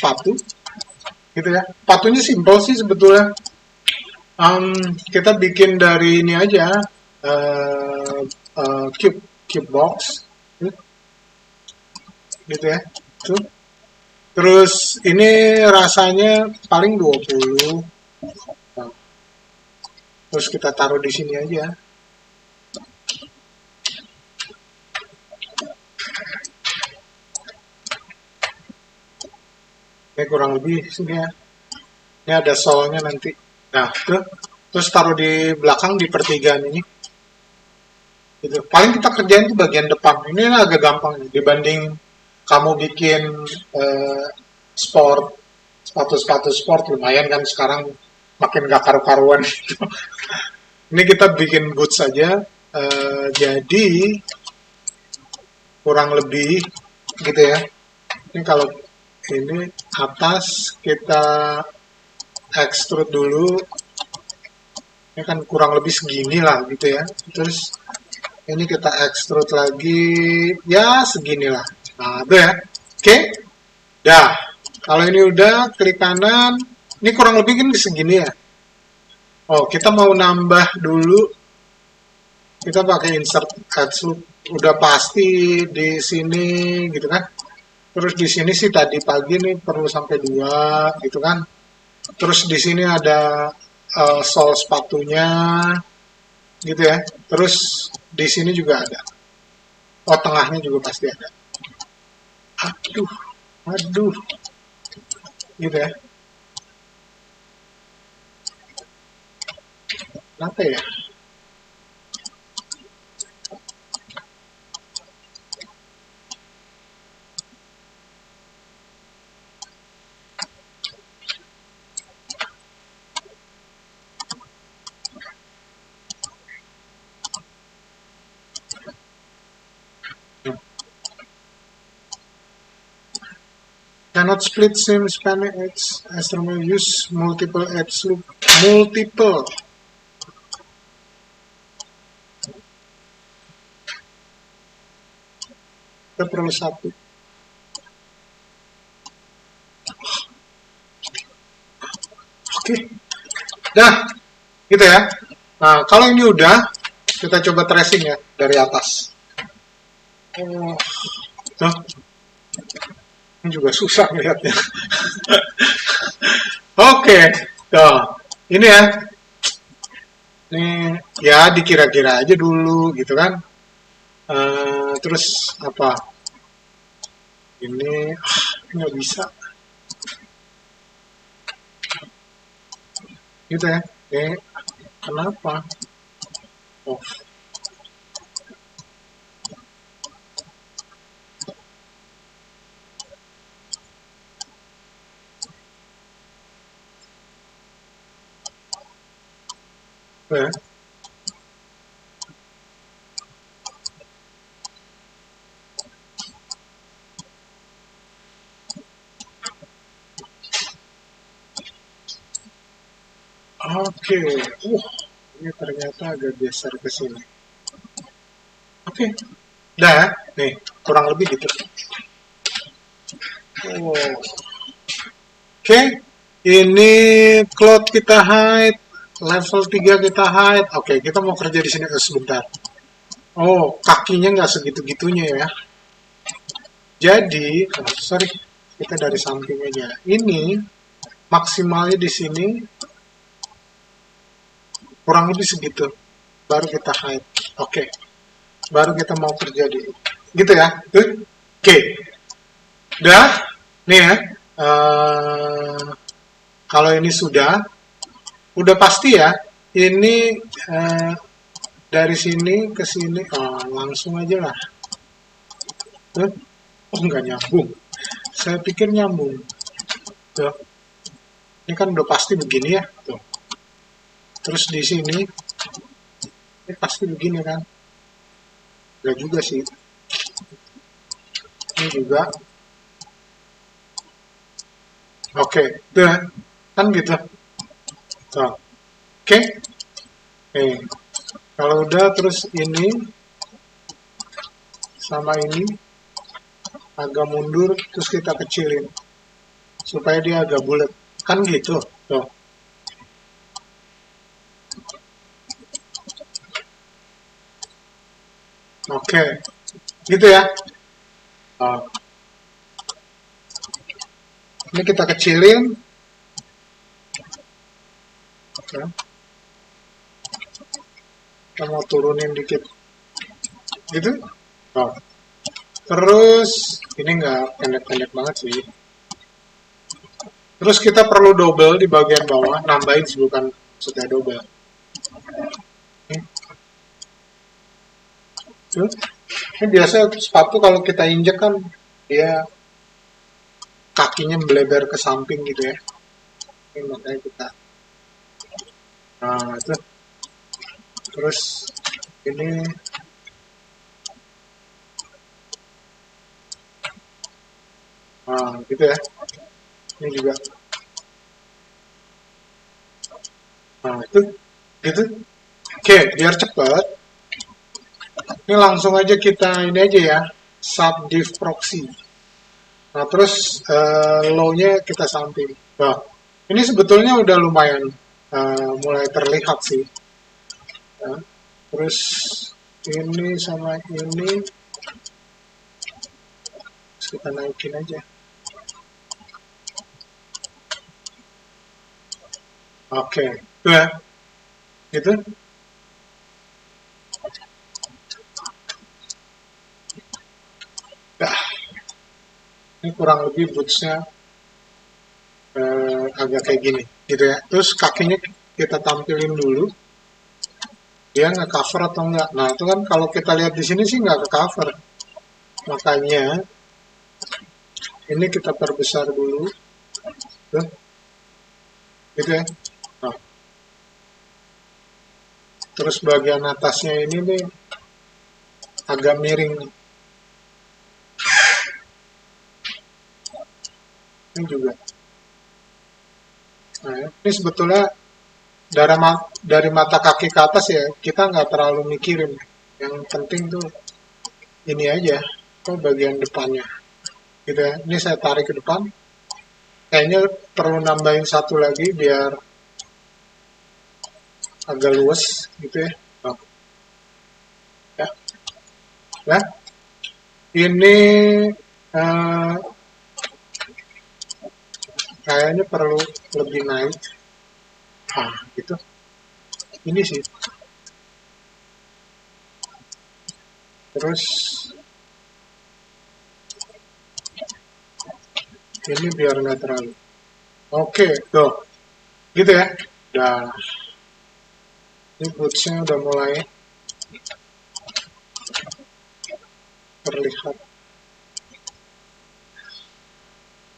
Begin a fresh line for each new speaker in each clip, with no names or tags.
sepatu, gitu ya. Sepatunya simple sih sebetulnya. Kita bikin dari ini aja, uh, cube box, gitu ya. Tuh. Terus ini rasanya paling 20. Nah, terus kita taruh di sini aja. Ini kurang lebih sini ya. Ini ada solnya nanti. Nah, terus taruh di belakang di pertigaan ini. Gitu. Paling kita kerjain tuh bagian depan. Ini agak gampang dibanding kamu bikin sport, sepatu-sepatu sport lumayan kan sekarang makin gak karu-karuan. Ini kita bikin boots saja. Jadi kurang lebih gitu ya. Ini kalau ini atas kita extrude dulu. Ini kan kurang lebih segini lah gitu ya. Terus ini kita extrude lagi ya seginilah. Nah, itu ya. Oke. Dah. Kalau ini udah klik kanan, ini kurang lebih kan segini ya. Oh, kita mau nambah dulu. Kita pakai insert edge loop. Udah pasti di sini gitu kan. Terus di sini sih tadi pagi nih perlu sampai 2 gitu kan. Terus di sini ada sol sepatunya gitu ya. Terus di sini juga ada. Oh, tengahnya juga pasti ada. Aduh, aduh, gitu ya. Kenapa ya? Cannot split same spanning edge as normal. Use multiple edge loop. Multiple. Kita perlu satu. Oke. Dah. Gitu ya. Nah, kalau ini udah, kita coba tracing ya dari atas. Oh. Tuh. Ini juga susah melihatnya. Oke. Tuh. Ini ya. Ini ya dikira-kira aja dulu gitu kan. Terus apa? Ini nggak bisa. Gitu ya. Kenapa? Oh. Ya. Oke, ini ternyata agak geser ke sini. Oke, dah, nih kurang lebih gitu. Oh. Oke, ini cloud kita hide, level 3 kita hide. Oke, kita mau kerja di sini sebentar. Oh, kakinya nggak segitu-gitunya ya. Jadi, sorry, kita dari samping aja. Ini maksimalnya di sini kurang lebih segitu. Baru kita hide. Oke. Baru kita mau kerja di gitu ya. Oke. Udah. Nih ya. Kalau ini udah pasti ya. Ini dari sini ke sini. Langsung aja lah. Oh, nggak nyambung. Saya pikir nyambung. Tuh. Ini kan udah pasti begini ya. Tuh. Terus di sini ini pasti begini kan. Enggak juga sih. Ini juga. Oke, tuh kan gitu. Tuh. Oke. Nih. Kalau udah terus ini sama ini agak mundur terus kita kecilin. supaya dia agak bulat. Kan gitu. Tuh. Oke. Gitu ya. Nah, ini kita kecilin. Oke. Kita mau turunin dikit. Gitu. Oh. Terus, ini nggak pendek-pendek banget sih. Terus kita perlu double di bagian bawah, nambahin sih, bukan maksudnya double. Tuh. Ini biasa sepatu kalau kita injek kan dia kakinya melebar ke samping gitu ya. Ini makanya kita. Nah, itu. Terus ini gitu ya. Ini juga. Nah, itu gitu. Oke, biar cepet. Ini langsung aja kita ini aja ya. Subdiv proxy. Nah, terus low-nya kita samping. Nah, ini sebetulnya udah lumayan mulai terlihat sih. Ya. Terus ini sama ini kita naikin aja. Oke, tuh ya, gitu. Nah, ini kurang lebih bootsnya agak kayak gini, gitu ya. Terus kakinya kita tampilin dulu, dia nge-cover atau enggak. Nah, itu kan kalau kita lihat di sini sih nggak ke-cover. Makanya ini kita perbesar dulu, tuh, gitu ya. Nah, terus bagian atasnya ini nih agak miring. Ini juga. Nah, ini sebetulnya dari mata kaki ke atas ya kita nggak terlalu mikirin. Yang penting tuh ini aja, kok bagian depannya. Gitu ya. Ini saya tarik ke depan. Kayaknya perlu nambahin satu lagi biar agak luas gitu ya. Oh, ya. Ya. Ini eh, kayaknya perlu lebih naik. Gitu. Ini sih. Terus ini biar nggak terlalu. Oke, tuh. Gitu ya. Udah. Ini bootsnya udah mulai terlihat.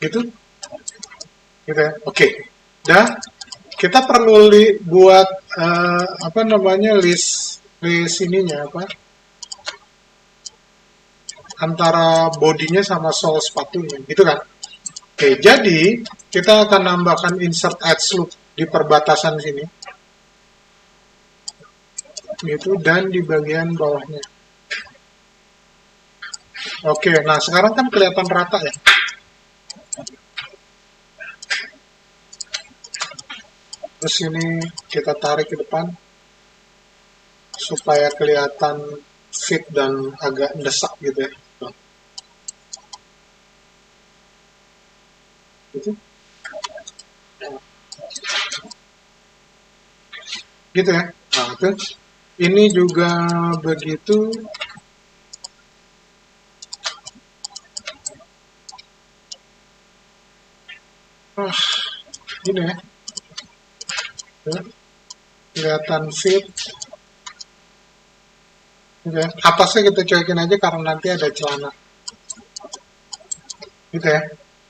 Gitu. Gitu ya. Oke. Dah. Kita perlu buat apa namanya list list ininya apa antara bodinya sama sole sepatunya gitu kan. Oke, jadi kita akan nambahkan insert edge loop di perbatasan sini gitu dan di bagian bawahnya. Oke, nah sekarang kan kelihatan rata ya. Terus ini kita tarik ke depan supaya kelihatan fit dan agak desak gitu ya. Gitu. Gitu ya. Nah, itu. Ini juga begitu. Gini ya. Kelihatan fit. Gitu ya. Atasnya kita cuekin aja karena nanti ada celana. Gitu ya.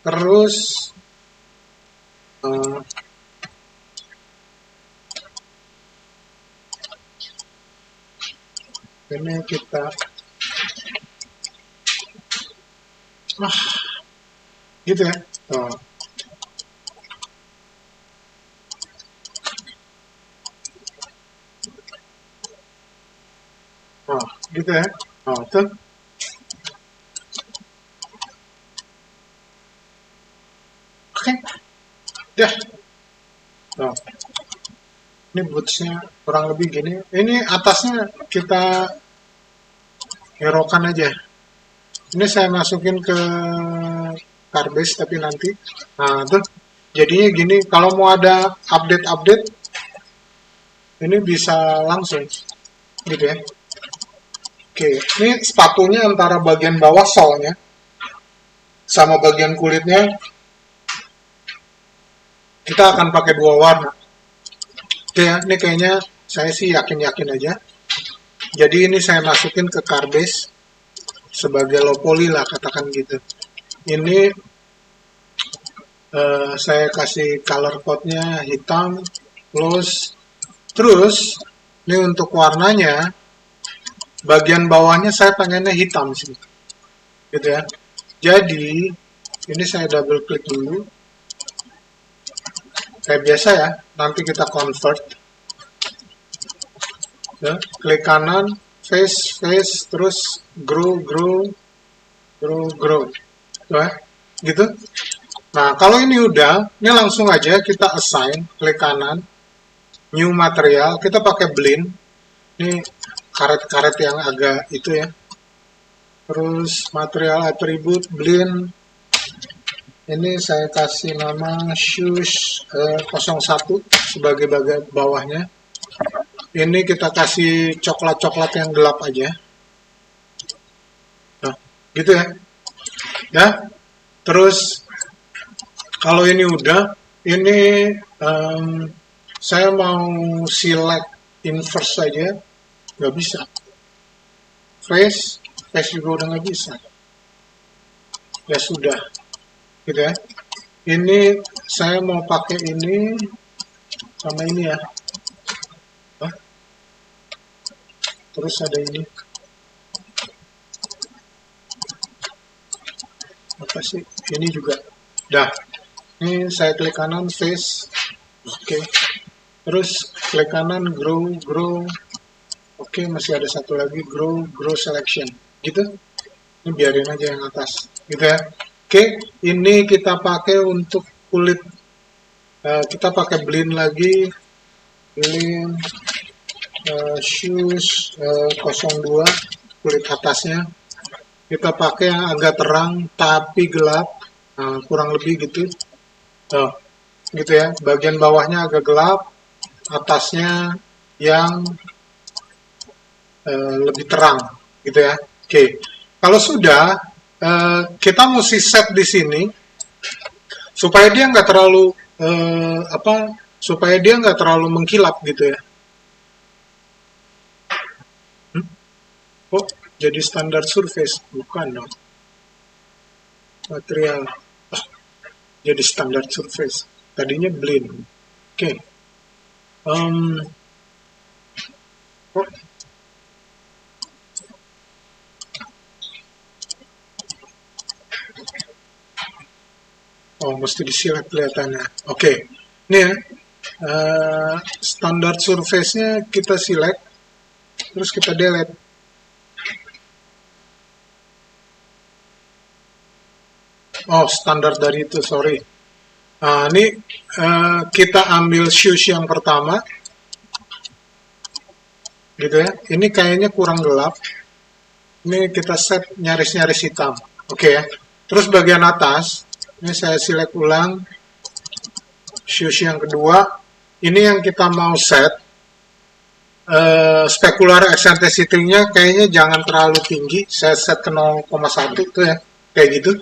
Terus uh, ini kita gitu ya. Gitu ya. Tuh. Oke, Dah. Tuh. Ini bootsnya kurang lebih gini. Ini atasnya kita herokan aja. Ini saya masukin ke Carbase tapi nanti. Nah, tuh. Jadinya gini, kalau mau ada update-update, ini bisa langsung. Gitu ya. Oke, ini sepatunya antara bagian bawah solnya sama bagian kulitnya kita akan pakai dua warna. Oke ya, ini kayaknya saya sih yakin-yakin aja. Jadi ini saya masukin ke Carbase sebagai low poly lah, katakan gitu. Ini saya kasih color code-nya hitam, terus ini untuk warnanya bagian bawahnya saya pengennya hitam sih, gitu ya. Jadi ini saya double klik dulu, kayak biasa ya. Nanti kita convert, ya. Klik kanan, face, terus grow, ya. Gitu. Nah, kalau ini udah, ini langsung aja kita assign, klik kanan, new material, kita pakai blend. Ini karet-karet yang agak itu ya. Terus material attribute blend. Ini saya kasih nama shoes 01 sebagai bagian bawahnya. Ini kita kasih coklat-coklat yang gelap aja. Nah, gitu ya. Ya. Terus kalau ini udah, ini saya mau select inverse saja, nggak bisa. Face juga udah nggak bisa. Ya sudah, gitu ya. Ini saya mau pakai ini sama ini ya. Terus ada ini. Apa sih? Ini juga. Dah. Ini saya klik kanan face. Oke. Terus klik kanan grow. Oke, masih ada satu lagi grow selection. Gitu. Ini biarin aja yang atas. Gitu ya. Oke, ini kita pakai untuk kulit. Kita pakai blend lagi. Blend shoes 02 kulit atasnya. Kita pakai yang agak terang tapi gelap. Nah, kurang lebih gitu. Gitu ya. Bagian bawahnya agak gelap, atasnya yang lebih terang, gitu ya. Oke. Kalau sudah, kita mesti set di sini supaya dia nggak terlalu supaya dia nggak terlalu mengkilap, gitu ya. Oh, jadi standar surface, bukan dong. Material, jadi standar surface. Tadinya blend. Oke. Oh, mesti disilat kelihatannya. Oke. Ini ya. Standar surface-nya kita select. Terus kita delete. Oh, standar dari itu, sorry. Nah, ini kita ambil shoes yang pertama. Gitu ya. Ini kayaknya kurang gelap. Ini kita set nyaris-nyaris hitam. Oke ya. Terus bagian atas, ini saya select ulang. Shoes yang kedua. Ini yang kita mau set. Specular eccentricity-nya kayaknya jangan terlalu tinggi. Saya set ke 0,1 tuh ya. Kayak gitu.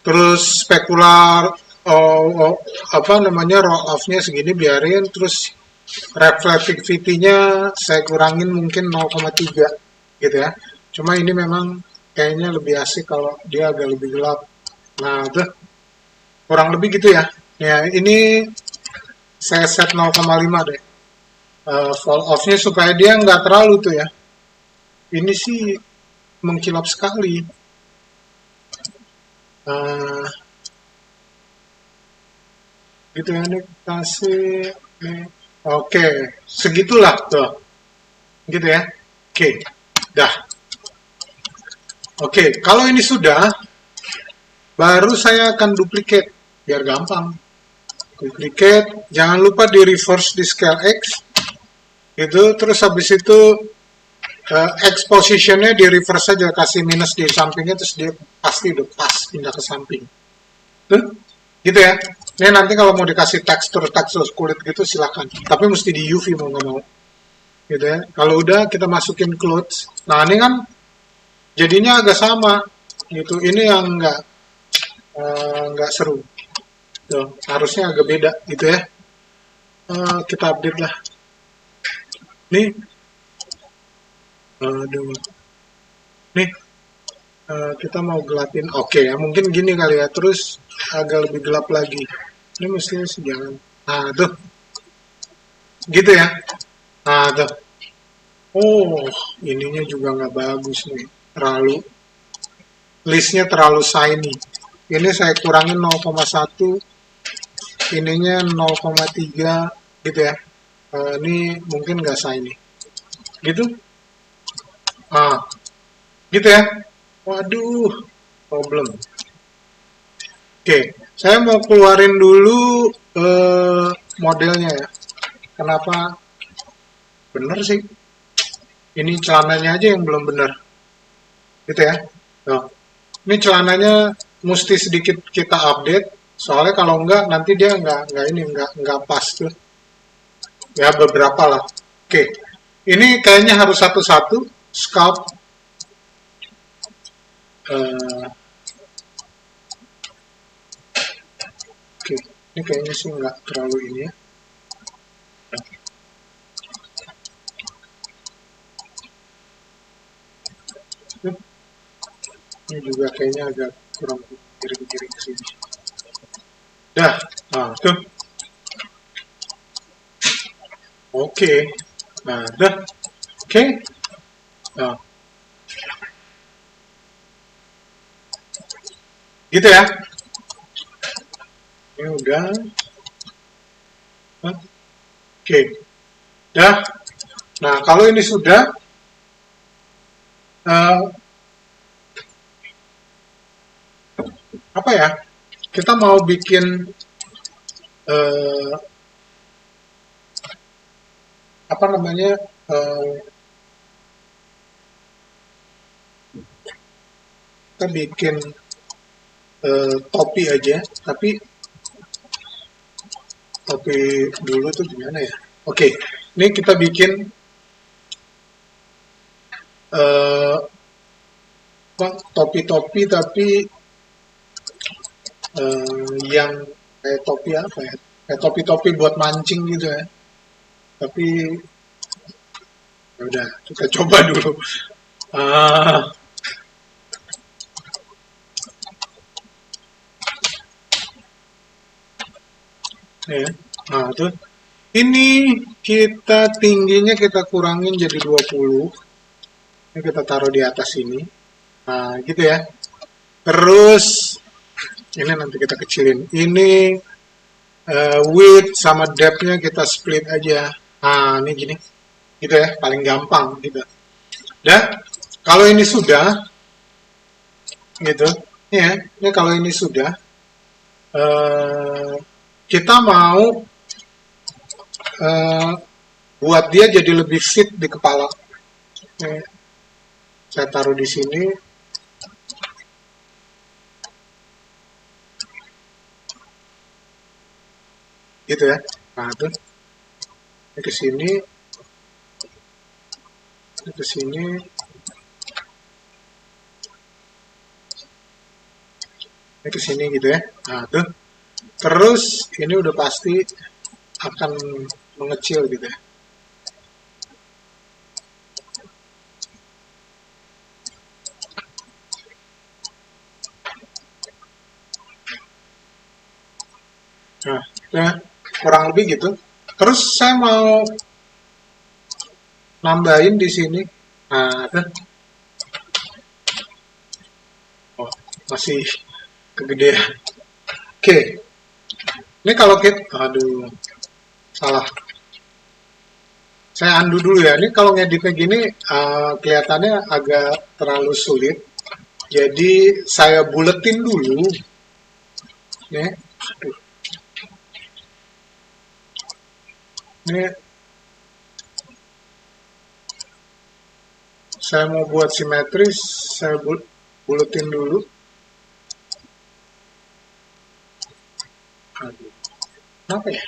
Terus specular roll off-nya segini biarin. Terus reflectivity-nya saya kurangin mungkin 0,3 gitu ya. Cuma ini memang kayaknya lebih asik kalau dia agak lebih gelap. Nah, tuh kurang lebih gitu ya. Ya, ini saya set 0,5 deh. Fall off-nya supaya dia nggak terlalu tuh ya. Ini sih mengkilap sekali. Gitu ya, ini kasih oke, segitulah tuh. Gitu ya. Oke, dah. Oke, kalau ini sudah, baru saya akan duplicate biar gampang. duplicate, jangan lupa di reverse di scale X, gitu. Terus habis itu X positionnya di reverse aja, kasih minus di sampingnya, terus dia pasti udah pas pindah ke samping. Tuh, gitu ya. Ini nanti kalau mau dikasih tekstur kulit gitu silahkan. Tapi mesti di UV mau nggak mau. Gitu ya. Kalau udah kita masukin clothes. Nah ini kan jadinya agak sama. Gitu. Ini yang nggak seru. Tuh, harusnya agak beda gitu ya. Kita update lah. Nih, aduh, nih kita mau gelapin. Oke ya, mungkin gini kali ya. Terus agak lebih gelap lagi. Ini mestinya sejalan. Nah tuh, gitu ya. Nah tuh. Oh, ininya juga nggak bagus nih. Listnya terlalu shiny. Ini saya kurangin 0,1, ininya 0,3 gitu ya. Ini mungkin nggak shiny. Gitu? Ah, gitu ya. Waduh, problem. Oke, saya mau keluarin dulu modelnya ya. Kenapa? Bener sih. Ini celananya aja yang belum bener. Gitu ya. Nah, ini celananya mesti sedikit kita update. Soalnya kalau enggak nanti dia enggak pas tuh. Ya beberapa lah. Oke. Ini kayaknya harus satu-satu sculpt. Oke. Ini kayaknya sih enggak terlalu ini ya. Ini juga kayaknya agak kurang miring-miring ke sini. Dah, nah tuh. Oke. Nah, dah. Oke. Nah. Gitu ya. Ini udah. Oke. Dah. Nah, kalau ini sudah apa ya? Kita mau bikin apa namanya? Kita bikin topi aja, tapi topi dulu tuh gimana ya? Oke, ini kita bikin topi-topi tapi yang kayak topi apa ya? Kayak topi-topi buat mancing gitu ya. Tapi ya udah kita coba dulu. Ya. Nah, tuh. Ini kita tingginya kita kurangin jadi 20. Ini kita taruh di atas ini. Nah, gitu ya. Terus ini nanti kita kecilin. Ini width sama depth-nya kita split aja. Nah, ini gini. Gitu ya, paling gampang gitu. Dan kalau ini sudah gitu. Ya, ini kalau ini sudah kita mau buat dia jadi lebih fit di kepala. Ini, saya taruh di sini. Gitu ya. Nah, tuh. Ini ke sini. Ini ke sini. Ini ke sini gitu ya. Nah, tuh. Terus ini udah pasti akan mengecil gitu ya. Nah, ya, kurang lebih gitu. Terus saya mau nambahin di sini. Nah, tuh. Oh, masih kegedean. Oke. Ini kalau kita, aduh, salah. Saya undo dulu ya. Ini kalau ngeditnya gini kelihatannya agak terlalu sulit. Jadi saya buletin dulu. Ya. Aduh. Ini saya mau buat simetris, saya buletin dulu. Aduh, kenapa ya?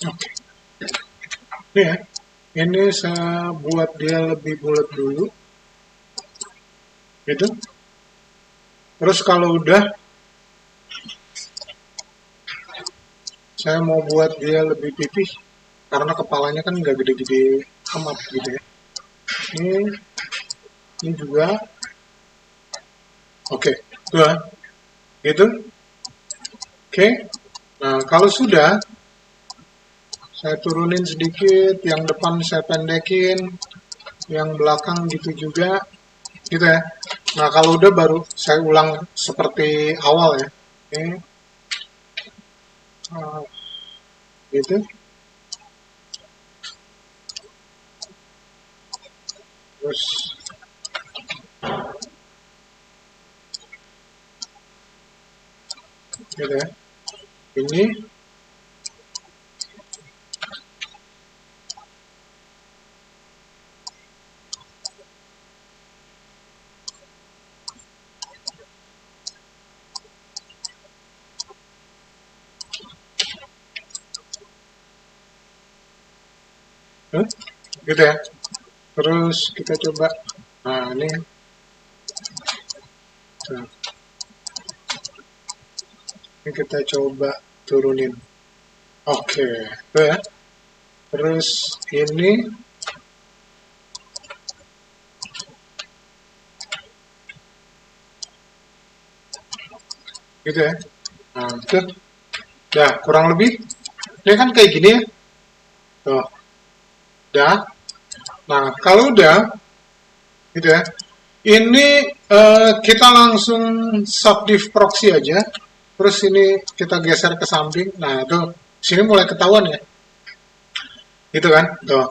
Oke, ini ya. Ini saya buat dia lebih bulat dulu, gitu. Terus kalau udah, saya mau buat dia lebih pipih, karena kepalanya kan nggak gede-gede amat gitu ya. Ini, ini juga, oke, dua, gitu. Oke, nah kalau sudah, saya turunin sedikit, yang depan saya pendekin, yang belakang gitu juga, gitu ya. Nah kalau udah baru saya ulang seperti awal ya. Oke, gitu. Terus, gitu ya. Ini, gitu ya. Terus kita coba, nah nah, ini kita coba turunin. Oke, itu ya. Terus ini, gitu ya. Nah, itu, ya kurang lebih. Ini kan kayak gini ya. Tuh, udah. Nah, kalau udah, gitu ya. Ini kita langsung subdiv proxy aja. Terus ini kita geser ke samping. Nah, tuh, sini mulai ketahuan ya. Gitu kan? Tuh.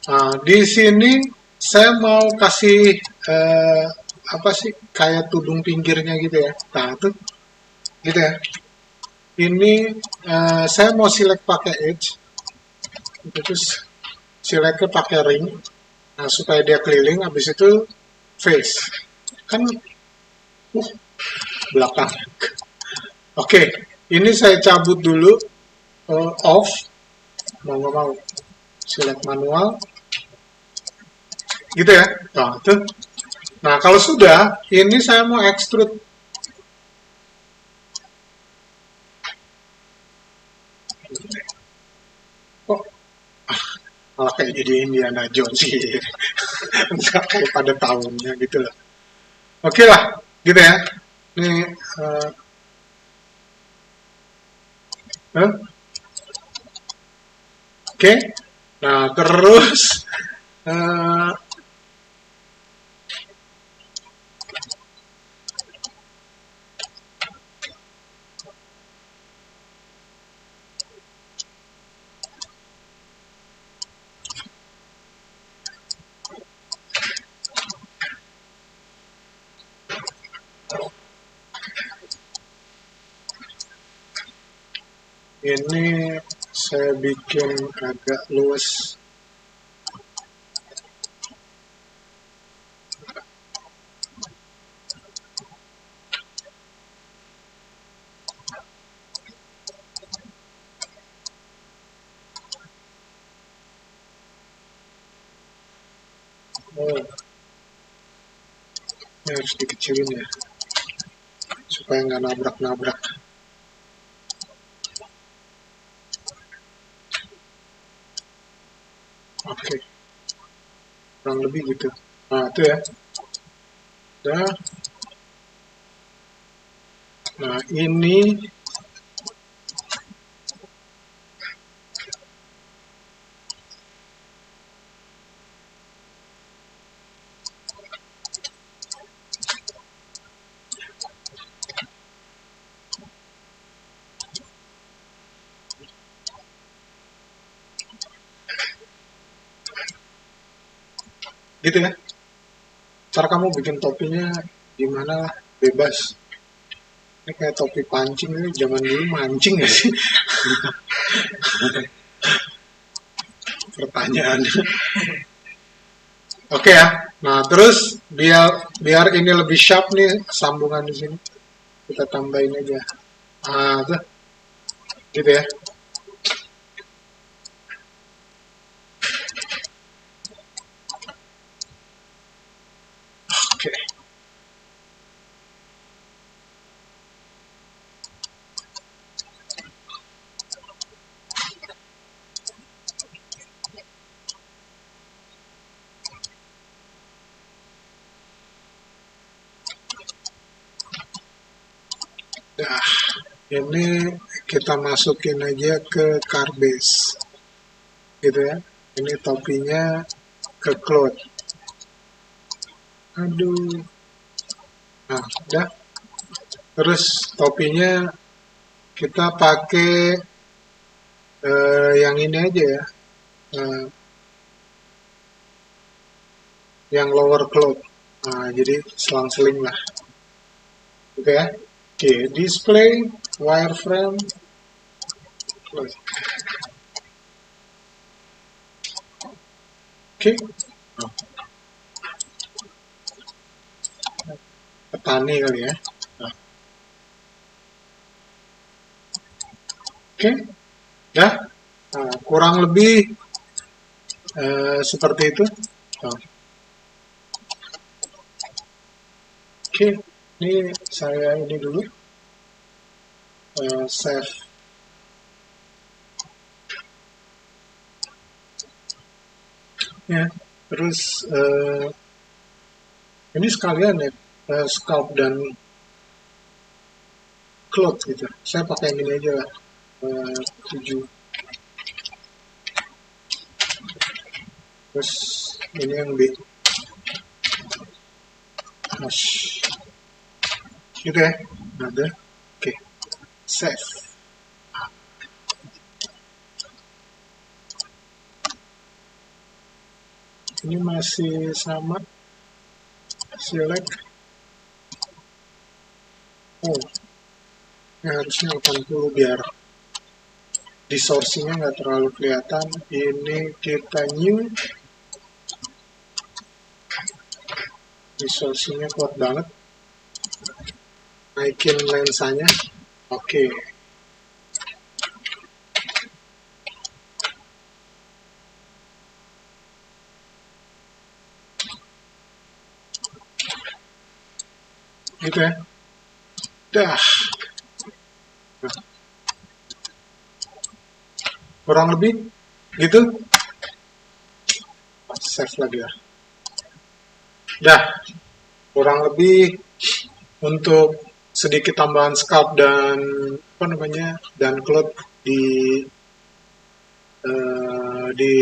Nah, di sini saya mau kasih eh, apa sih kayak tudung pinggirnya gitu ya. Nah, itu gitu ya. Ini saya mau select pakai edge, terus selectnya pakai ring, nah, supaya dia keliling. Habis itu face, kan belakang. Oke, ini saya cabut dulu off, mau nggak mau select manual, gitu ya. Nah, itu. Nah, kalau sudah, ini saya mau extrude. Kok malah kayak jadi Indiana Jones sih. Enggak kayak pada tahunnya gitu loh. Oke lah, gitu ya. Ini, uh, huh? Oke. Nah, terus uh, ini saya bikin agak luas. Oh, ini harus dikecilin ya, supaya nggak nabrak-nabrak. Oke, kurang lebih gitu. Nah, itu ya. Udah. Nah, ini gitu ya. Cara kamu bikin topinya gimana lah, bebas. Ini kayak topi pancing ini zaman dulu mancing ya sih? Pertanyaan. Oke ya. Nah, terus biar biar ini lebih sharp nih sambungan di sini. Kita tambahin aja. Ah, tuh, gitu ya. Oke. Nah, ini kita masukin aja ke Carbase. Gitu ya. Ini topinya ke cloud. Aduh. Nah, udah. Terus topinya kita pakai yang ini aja ya. Eh, yang lower cloud. Nah, jadi selang-seling lah. Oke ya. Oke, display, wireframe, close. Oke. Oh, petani kali ya. Nah, oke, ya. Nah, kurang lebih seperti itu. Oh, oke, ini saya ini dulu save. Ya, terus ini sekalian ya scalp dan cloth gitu. Saya pakai yang ini aja lah. 7. Terus ini yang B. Hash. Gitu ya. Ada. Oke. Save. Ini masih sama. Select. Oh, ini harusnya 80 biar distorsinya nggak terlalu kelihatan. Ini kita new. Distorsinya kuat banget. Naikin lensanya. Oke. Gitu ya. Dah. Nah, kurang lebih gitu. Save lagi ya. Dah. Kurang lebih untuk sedikit tambahan scalp dan apa namanya dan cloth di di